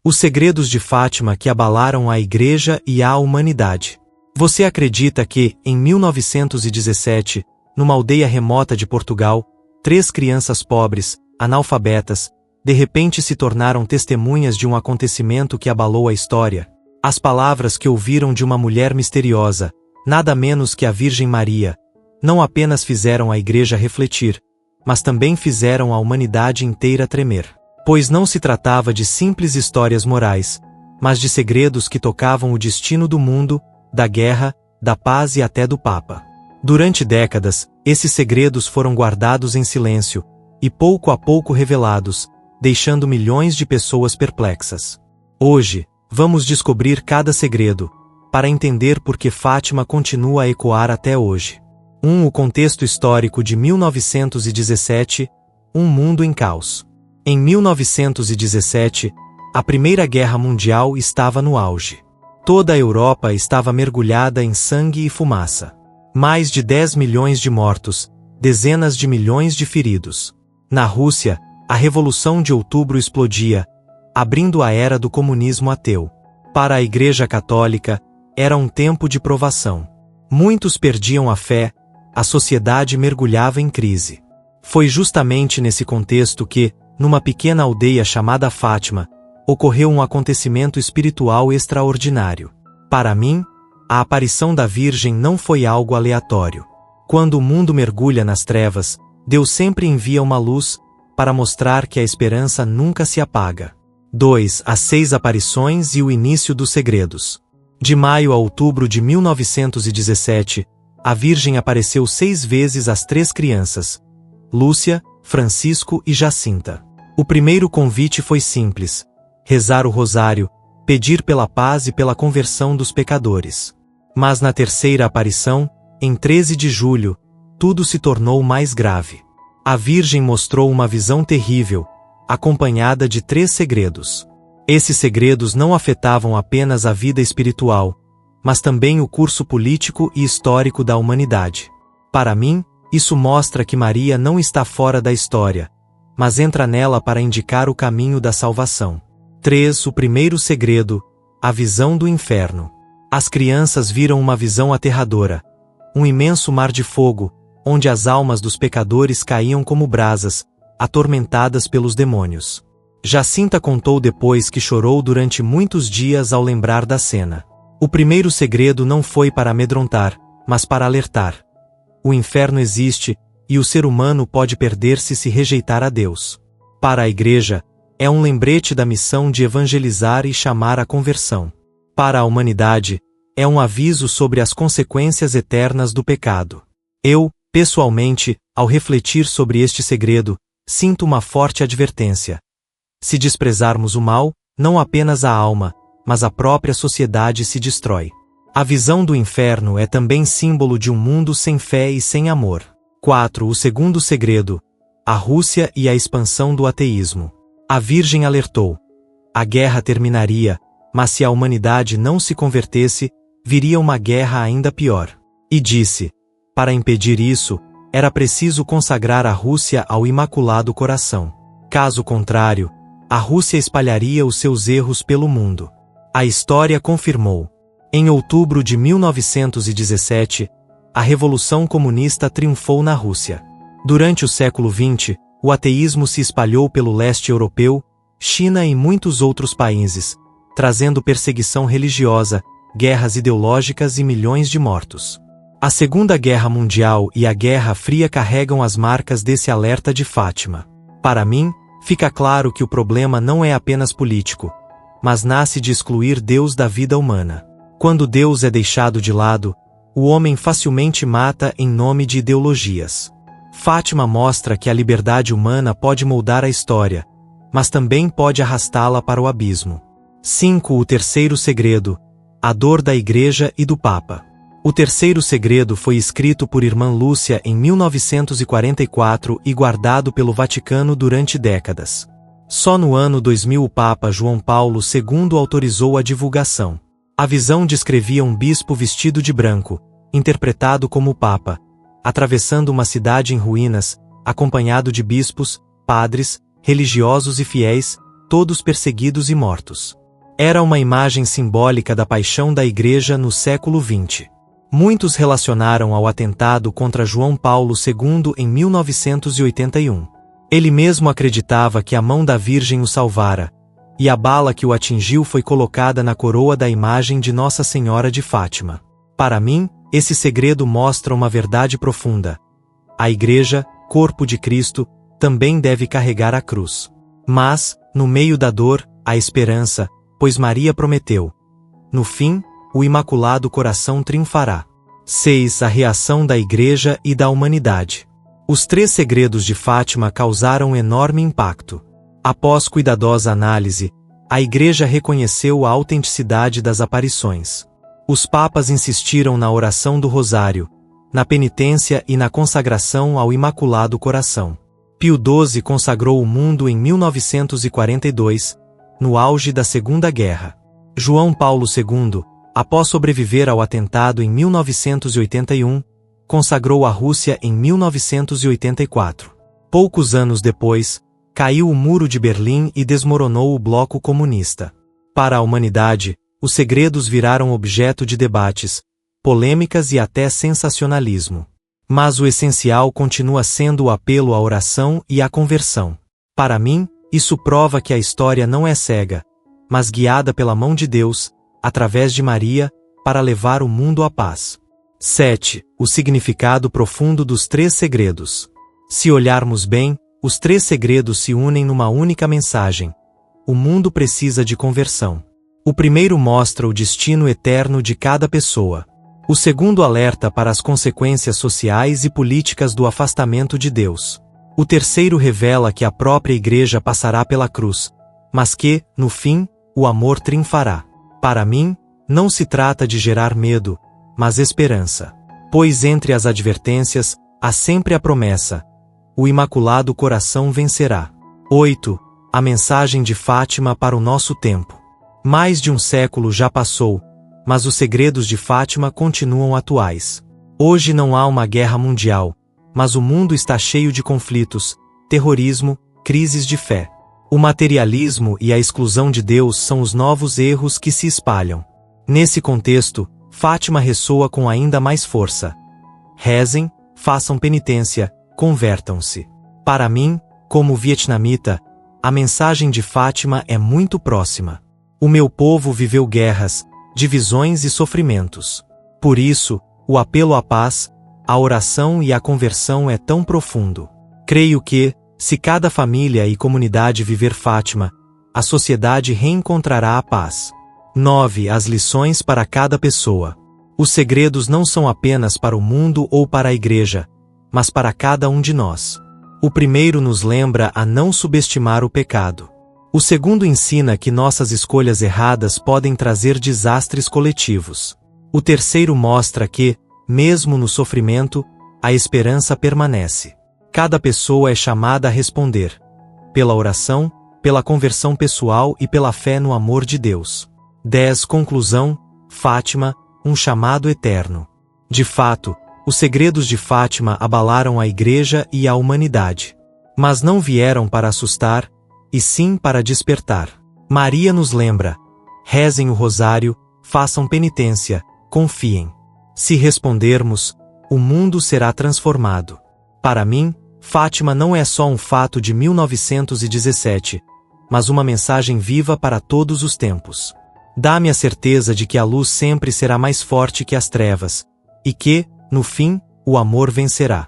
Os segredos de Fátima que abalaram a Igreja e a humanidade. Você acredita que, em 1917, numa aldeia remota de Portugal, 3 crianças pobres, analfabetas, de repente se tornaram testemunhas de um acontecimento que abalou a história? As palavras que ouviram de uma mulher misteriosa, nada menos que a Virgem Maria, não apenas fizeram a Igreja refletir, mas também fizeram a humanidade inteira tremer. Pois não se tratava de simples histórias morais, mas de segredos que tocavam o destino do mundo, da guerra, da paz e até do Papa. Durante décadas, esses segredos foram guardados em silêncio, e pouco a pouco revelados, deixando milhões de pessoas perplexas. Hoje, vamos descobrir cada segredo, para entender por que Fátima continua a ecoar até hoje. 1. O contexto histórico de 1917, um mundo em caos. Em 1917, a Primeira Guerra Mundial estava no auge. Toda a Europa estava mergulhada em sangue e fumaça. Mais de 10 milhões de mortos, dezenas de milhões de feridos. Na Rússia, a Revolução de Outubro explodia, abrindo a era do comunismo ateu. Para a Igreja Católica, era um tempo de provação. Muitos perdiam a fé, a sociedade mergulhava em crise. Foi justamente nesse contexto que, numa pequena aldeia chamada Fátima, ocorreu um acontecimento espiritual extraordinário. Para mim, a aparição da Virgem não foi algo aleatório. Quando o mundo mergulha nas trevas, Deus sempre envia uma luz, para mostrar que a esperança nunca se apaga. 2. As 6 aparições e o início dos segredos. De maio a outubro de 1917, a Virgem apareceu 6 vezes às 3 crianças, Lúcia, Francisco e Jacinta. O primeiro convite foi simples: rezar o rosário, pedir pela paz e pela conversão dos pecadores. Mas na terceira aparição, em 13 de julho, tudo se tornou mais grave. A Virgem mostrou uma visão terrível, acompanhada de 3 segredos. Esses segredos não afetavam apenas a vida espiritual, mas também o curso político e histórico da humanidade. Para mim, isso mostra que Maria não está fora da história, mas entra nela para indicar o caminho da salvação. 3. O primeiro segredo, a visão do inferno. As crianças viram uma visão aterradora, um imenso mar de fogo, onde as almas dos pecadores caíam como brasas, atormentadas pelos demônios. Jacinta contou depois que chorou durante muitos dias ao lembrar da cena. O primeiro segredo não foi para amedrontar, mas para alertar. O inferno existe, e o ser humano pode perder-se se rejeitar a Deus. Para a Igreja, é um lembrete da missão de evangelizar e chamar à conversão. Para a humanidade, é um aviso sobre as consequências eternas do pecado. Eu, pessoalmente, ao refletir sobre este segredo, sinto uma forte advertência. Se desprezarmos o mal, não apenas a alma, mas a própria sociedade se destrói. A visão do inferno é também símbolo de um mundo sem fé e sem amor. 4. O segundo segredo, a Rússia e a expansão do ateísmo. A Virgem alertou: a guerra terminaria, mas se a humanidade não se convertesse, viria uma guerra ainda pior. E disse: para impedir isso, era preciso consagrar a Rússia ao Imaculado Coração. Caso contrário, a Rússia espalharia os seus erros pelo mundo. A história confirmou. Em outubro de 1917, a Revolução Comunista triunfou na Rússia. Durante o século XX, o ateísmo se espalhou pelo leste europeu, China e muitos outros países, trazendo perseguição religiosa, guerras ideológicas e milhões de mortos. A Segunda Guerra Mundial e a Guerra Fria carregam as marcas desse alerta de Fátima. Para mim, fica claro que o problema não é apenas político, mas nasce de excluir Deus da vida humana. Quando Deus é deixado de lado, o homem facilmente mata em nome de ideologias. Fátima mostra que a liberdade humana pode moldar a história, mas também pode arrastá-la para o abismo. 5. O terceiro segredo, a dor da Igreja e do Papa. O terceiro segredo foi escrito por Irmã Lúcia em 1944 e guardado pelo Vaticano durante décadas. Só no ano 2000 o Papa João Paulo II autorizou a divulgação. A visão descrevia um bispo vestido de branco, interpretado como Papa, atravessando uma cidade em ruínas, acompanhado de bispos, padres, religiosos e fiéis, todos perseguidos e mortos. Era uma imagem simbólica da paixão da Igreja no século XX. Muitos relacionaram ao atentado contra João Paulo II em 1981. Ele mesmo acreditava que a mão da Virgem o salvara, e a bala que o atingiu foi colocada na coroa da imagem de Nossa Senhora de Fátima. Para mim, esse segredo mostra uma verdade profunda. A Igreja, corpo de Cristo, também deve carregar a cruz. Mas, no meio da dor, a esperança, pois Maria prometeu. No fim, o Imaculado Coração triunfará. 6. A reação da Igreja e da humanidade. Os 3 segredos de Fátima causaram enorme impacto. Após cuidadosa análise, a Igreja reconheceu a autenticidade das aparições. Os papas insistiram na oração do Rosário, na penitência e na consagração ao Imaculado Coração. Pio XII consagrou o mundo em 1942, no auge da Segunda Guerra. João Paulo II, após sobreviver ao atentado em 1981, consagrou a Rússia em 1984. Poucos anos depois, caiu o Muro de Berlim e desmoronou o bloco comunista. Para a humanidade, os segredos viraram objeto de debates, polêmicas e até sensacionalismo. Mas o essencial continua sendo o apelo à oração e à conversão. Para mim, isso prova que a história não é cega, mas guiada pela mão de Deus, através de Maria, para levar o mundo à paz. 7. O significado profundo dos 3 segredos. Se olharmos bem, os 3 segredos se unem numa única mensagem. O mundo precisa de conversão. O primeiro mostra o destino eterno de cada pessoa. O segundo alerta para as consequências sociais e políticas do afastamento de Deus. O terceiro revela que a própria Igreja passará pela cruz, mas que, no fim, o amor triunfará. Para mim, não se trata de gerar medo, mas esperança. Pois entre as advertências, há sempre a promessa: o Imaculado Coração vencerá. 8. A mensagem de Fátima para o nosso tempo. Mais de um século já passou, mas os segredos de Fátima continuam atuais. Hoje não há uma guerra mundial, mas o mundo está cheio de conflitos, terrorismo, crises de fé. O materialismo e a exclusão de Deus são os novos erros que se espalham. Nesse contexto, Fátima ressoa com ainda mais força. Rezem, façam penitência, convertam-se. Para mim, como vietnamita, a mensagem de Fátima é muito próxima. O meu povo viveu guerras, divisões e sofrimentos. Por isso, o apelo à paz, à oração e à conversão é tão profundo. Creio que, se cada família e comunidade viver Fátima, a sociedade reencontrará a paz. 9. As lições para cada pessoa. Os segredos não são apenas para o mundo ou para a Igreja, mas para cada um de nós. O primeiro nos lembra a não subestimar o pecado. O segundo ensina que nossas escolhas erradas podem trazer desastres coletivos. O terceiro mostra que, mesmo no sofrimento, a esperança permanece. Cada pessoa é chamada a responder, pela oração, pela conversão pessoal e pela fé no amor de Deus. 10. Conclusão: Fátima, um chamado eterno. De fato, os segredos de Fátima abalaram a Igreja e a humanidade. Mas não vieram para assustar, e sim para despertar. Maria nos lembra: rezem o rosário, façam penitência, confiem. Se respondermos, o mundo será transformado. Para mim, Fátima não é só um fato de 1917, mas uma mensagem viva para todos os tempos. Dá-me a certeza de que a luz sempre será mais forte que as trevas, e que, no fim, o amor vencerá.